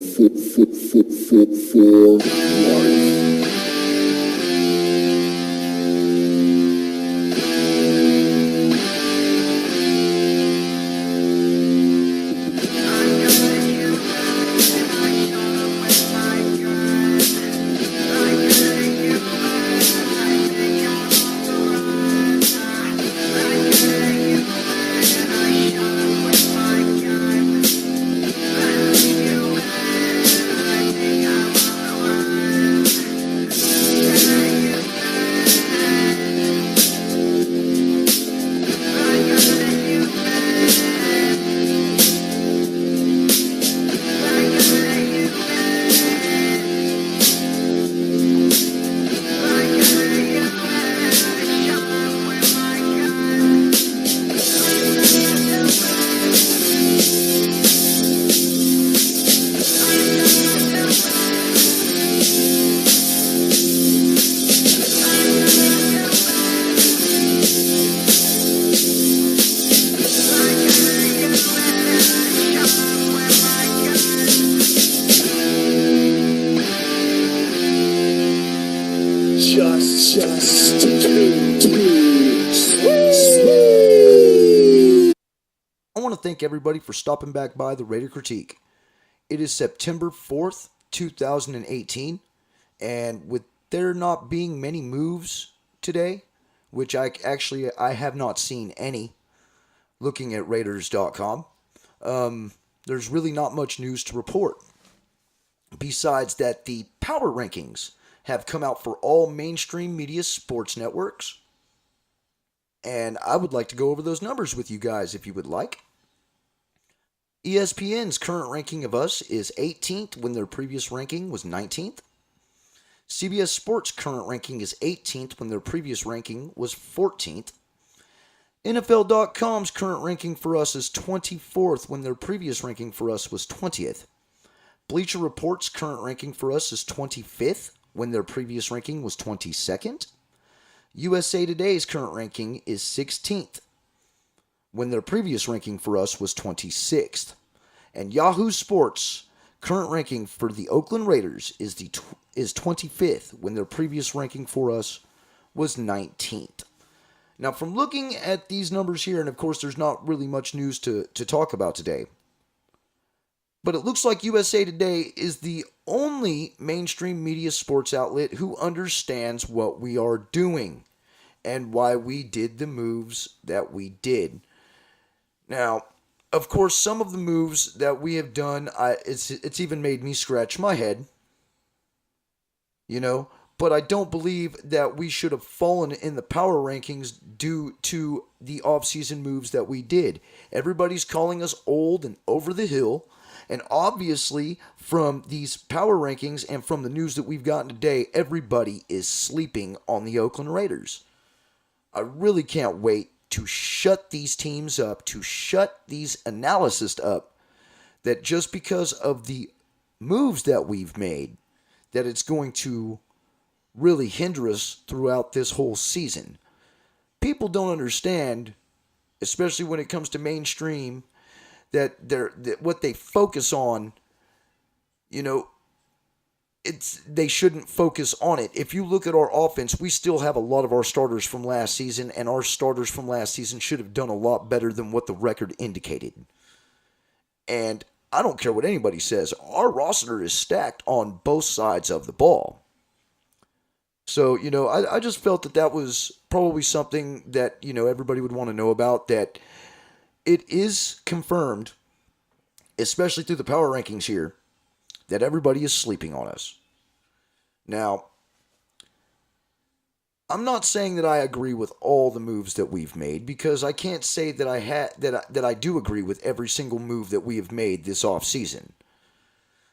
For life. Just I want to thank everybody for stopping back by the Raider Critique. It is September 4th, 2018, and with there not being many moves today, which I have not seen any looking at Raiders.com, there's really not much news to report. Besides that, the power rankings have come out for all mainstream media sports networks. And I would like to go over those numbers with you guys if you would like. ESPN's current ranking of us is 18th when their previous ranking was 19th. CBS Sports' current ranking is 18th when their previous ranking was 14th. NFL.com's current ranking for us is 24th when their previous ranking for us was 20th. Bleacher Report's current ranking for us is 25th when their previous ranking was 22nd. USA Today's current ranking is 16th when their previous ranking for us was 26th. And Yahoo Sports' current ranking for the Oakland Raiders is 25th when their previous ranking for us was 19th. Now, from looking at these numbers here, and of course there's not really much news to talk about today, but it looks like USA Today is the only mainstream media sports outlet who understands what we are doing and why we did the moves that we did. Now, of course, some of the moves that we have done, it's even made me scratch my head, but I don't believe that we should have fallen in the power rankings due to the offseason moves that we did. Everybody's calling us old and over the hill. And obviously, from these power rankings and from the news that we've gotten today, everybody is sleeping on the Oakland Raiders. I really can't wait to shut these teams up, to shut these analysts up, that just because of the moves that we've made, that it's going to really hinder us throughout this whole season. People don't understand, especially when it comes to mainstream, that what they focus on, they shouldn't focus on it. If you look at our offense, we still have a lot of our starters from last season, and our starters from last season should have done a lot better than what the record indicated. And I don't care what anybody says, our roster is stacked on both sides of the ball. So, I just felt that was probably something that, everybody would want to know about, that it is confirmed, especially through the power rankings here, that everybody is sleeping on us. Now, I'm not saying that I agree with all the moves that we've made, because I can't say that I do agree with every single move that we have made this offseason.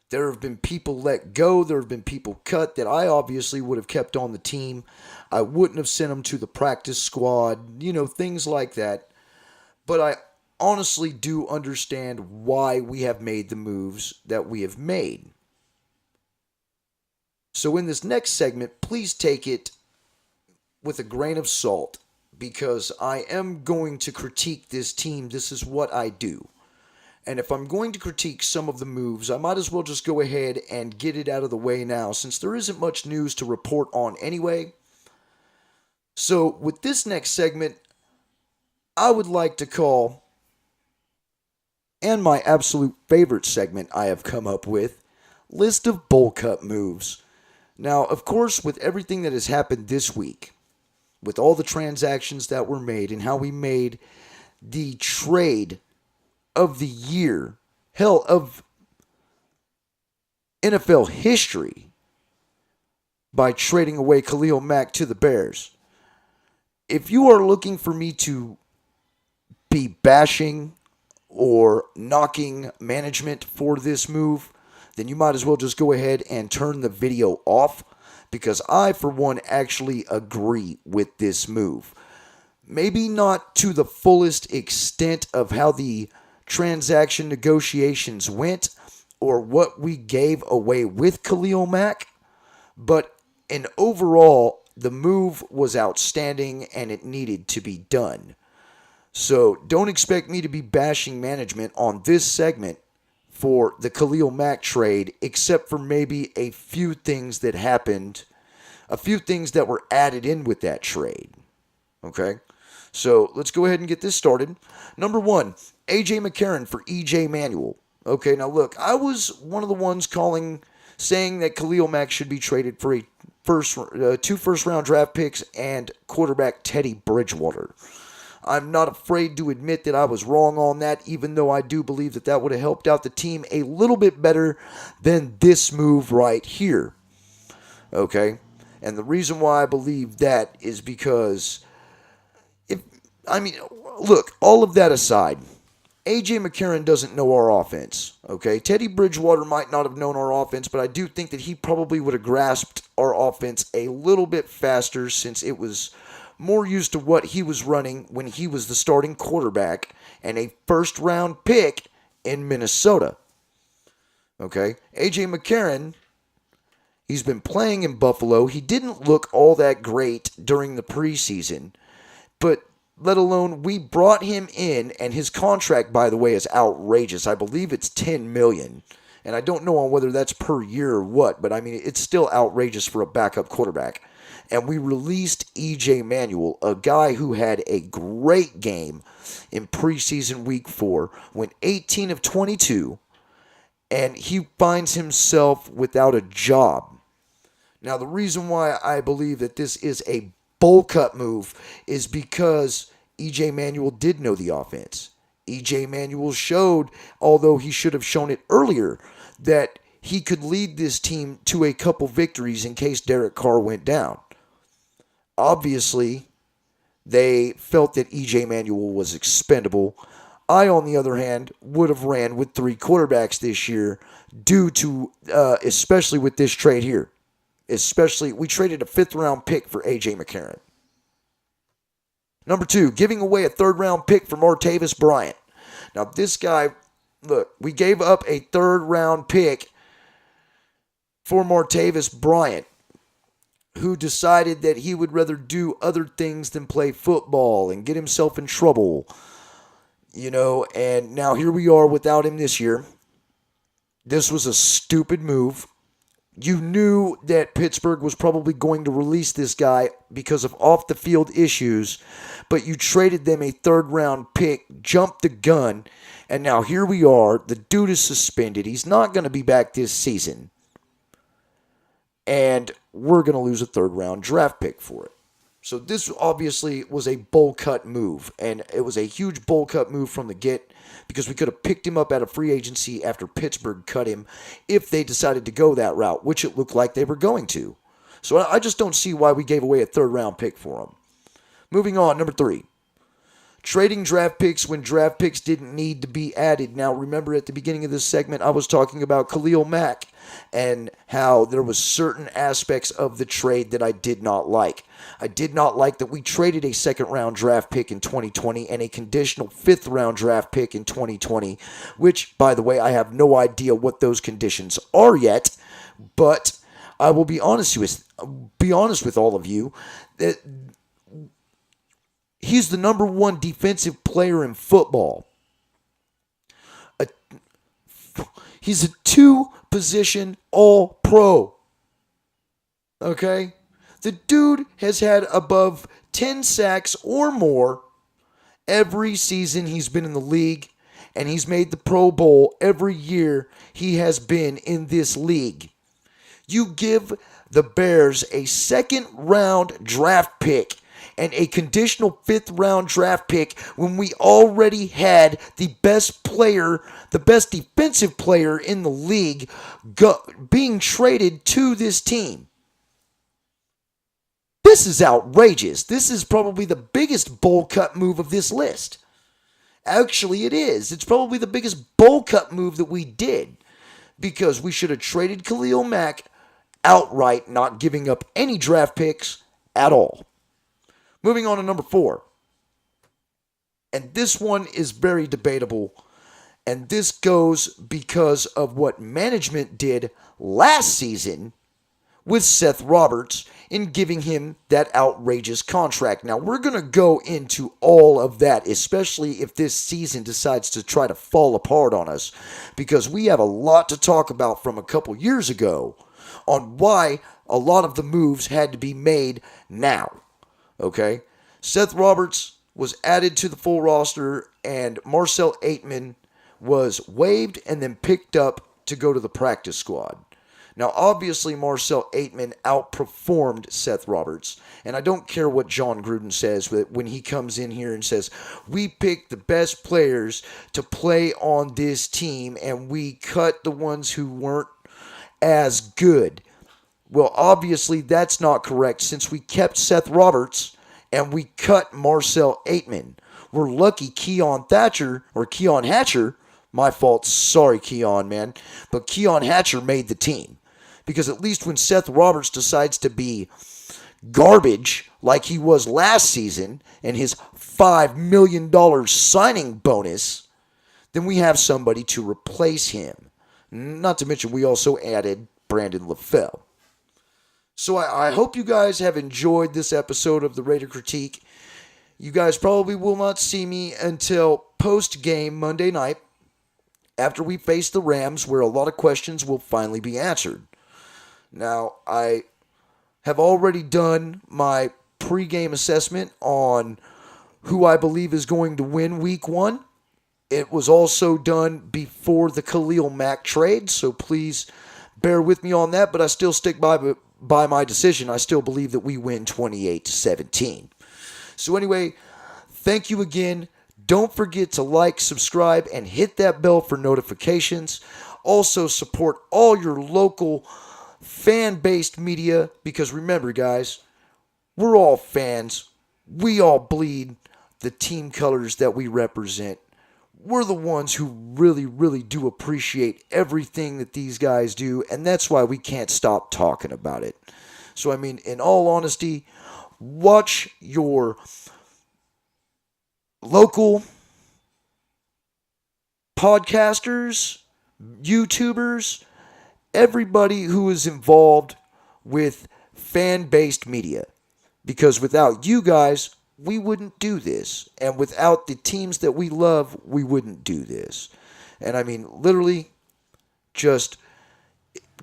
There have been people let go, there have been people cut that I obviously would have kept on the team. I wouldn't have sent them to the practice squad, things like that. But I honestly do understand why we have made the moves that we have made. So in this next segment, please take it with a grain of salt, because I am going to critique this team. This is what I do. And if I'm going to critique some of the moves, I might as well just go ahead and get it out of the way now, since there isn't much news to report on anyway. So, with this next segment, I would like to call, and my absolute favorite segment I have come up with, List of Bowlcut Moves. Now, of course, with everything that has happened this week, with all the transactions that were made and how we made the trade of the year, hell, of NFL history, by trading away Khalil Mack to the Bears. If you are looking for me to be bashing or knocking management for this move, then you might as well just go ahead and turn the video off, because I, for one, actually agree with this move. Maybe not to the fullest extent of how the transaction negotiations went or what we gave away with Khalil Mack, but in overall, the move was outstanding and it needed to be done. So don't expect me to be bashing management on this segment for the Khalil Mack trade, except for maybe a few things that happened, a few things that were added in with that trade. Okay? So let's go ahead and get this started. Number one, A.J. McCarron for E.J. Manuel. Okay, now look, I was one of the ones saying that Khalil Mack should be traded for two first-round draft picks and quarterback Teddy Bridgewater. I'm not afraid to admit that I was wrong on that, even though I do believe that that would have helped out the team a little bit better than this move right here. Okay? And the reason why I believe that is because, look, all of that aside, A.J. McCarron doesn't know our offense, okay? Teddy Bridgewater might not have known our offense, but I do think that he probably would have grasped our offense a little bit faster, since it was more used to what he was running when he was the starting quarterback and a first-round pick in Minnesota. Okay? A.J. McCarron, he's been playing in Buffalo. He didn't look all that great during the preseason, but let alone we brought him in, and his contract, by the way, is outrageous. I believe it's $10 million, and I don't know on whether that's per year or what, but I mean, it's still outrageous for a backup quarterback. And we released E.J. Manuel, a guy who had a great game in preseason week 4, went 18 of 22, and he finds himself without a job. Now, the reason why I believe that this is a Bowlcut move is because E.J. Manuel did know the offense. E.J. Manuel showed, although he should have shown it earlier, that he could lead this team to a couple victories in case Derek Carr went down. Obviously, they felt that E.J. Manuel was expendable. I, on the other hand, would have ran with 3 quarterbacks this year due to, especially with this trade here. Especially, we traded a 5th-round pick for A.J. McCarron. Number 2, giving away a 3rd-round pick for Martavis Bryant. Now, this guy, look, we gave up a 3rd-round pick for Martavis Bryant, who decided that he would rather do other things than play football and get himself in trouble. You know, and now here we are without him this year. This was a stupid move. You knew that Pittsburgh was probably going to release this guy because of off-the-field issues, but you traded them a 3rd-round pick, jumped the gun, and now here we are. The dude is suspended. He's not going to be back this season. And we're going to lose a 3rd-round draft pick for it. So this obviously was a Bowlcut move, and it was a huge Bowlcut move from the get, because we could have picked him up out of free agency after Pittsburgh cut him if they decided to go that route, which it looked like they were going to. So I just don't see why we gave away a 3rd-round pick for him. Moving on, number 3. Trading draft picks when draft picks didn't need to be added. Now, remember at the beginning of this segment, I was talking about Khalil Mack and how there was certain aspects of the trade that I did not like. I did not like that we traded a 2nd-round draft pick in 2020 and a conditional 5th-round draft pick in 2020, which, by the way, I have no idea what those conditions are yet, but I will be honest with all of you that he's the number 1 defensive player in football. He's a 2-position All-Pro. Okay? The dude has had above 10 sacks or more every season he's been in the league, and he's made the Pro Bowl every year he has been in this league. You give the Bears a second-round draft pick and a conditional 5th-round draft pick when we already had the best player, the best defensive player in the league being traded to this team. This is outrageous. This is probably the biggest Bowlcut move of this list. Actually, it is. It's probably the biggest Bowlcut move that we did, because we should have traded Khalil Mack outright, not giving up any draft picks at all. Moving on to number 4. And this one is very debatable. And this goes because of what management did last season with Seth Roberts in giving him that outrageous contract. Now, we're going to go into all of that, especially if this season decides to try to fall apart on us, because we have a lot to talk about from a couple years ago on why a lot of the moves had to be made now. Okay? Seth Roberts was added to the full roster, and Marcel Aitman was waived and then picked up to go to the practice squad. Now, obviously, Marcel Aitman outperformed Seth Roberts, and I don't care what John Gruden says when he comes in here and says, we picked the best players to play on this team, and we cut the ones who weren't as good. Well, obviously, that's not correct, since we kept Seth Roberts and we cut Marcel Aitman. We're lucky Keon Hatcher, my fault, sorry Keon, man, but Keon Hatcher made the team. Because at least when Seth Roberts decides to be garbage like he was last season and his $5 million signing bonus, then we have somebody to replace him. Not to mention we also added Brandon LaFell. So I hope you guys have enjoyed this episode of the Raider Critique. You guys probably will not see me until post-game Monday night, after we face the Rams, where a lot of questions will finally be answered. Now, I have already done my pregame assessment on who I believe is going to win Week 1. It was also done before the Khalil Mack trade, so please bear with me on that, but I still stick by my decision. I still believe that we win 28-17. So anyway, thank you again. Don't forget to like, subscribe, and hit that bell for notifications. Also, support all your local fan-based media, because remember, guys, we're all fans. We all bleed the team colors that we represent. We're the ones who really, really do appreciate everything that these guys do, and that's why we can't stop talking about it. So, I mean, in all honesty, watch your local podcasters, YouTubers, everybody who is involved with fan-based media. Because without you guys, we wouldn't do this. And without the teams that we love, we wouldn't do this. And I mean, literally, just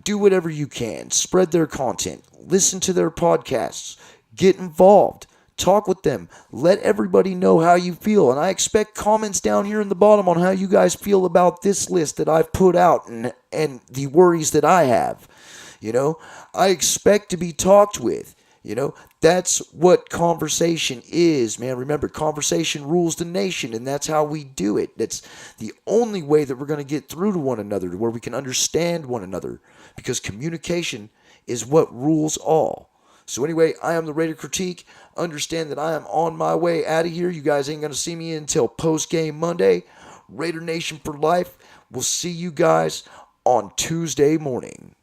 do whatever you can. Spread their content. Listen to their podcasts. Get involved. Talk with them. Let everybody know how you feel. And I expect comments down here in the bottom on how you guys feel about this list that I've put out and the worries that I have. You know, I expect to be talked with. You know, that's what conversation is, man. Remember, conversation rules the nation, and that's how we do it. That's the only way that we're going to get through to one another, where we can understand one another, because communication is what rules all. So anyway, I am the Raider Critique. Understand that I am on my way out of here. You guys ain't going to see me until post-game Monday. Raider Nation for life. We'll see you guys on Tuesday morning.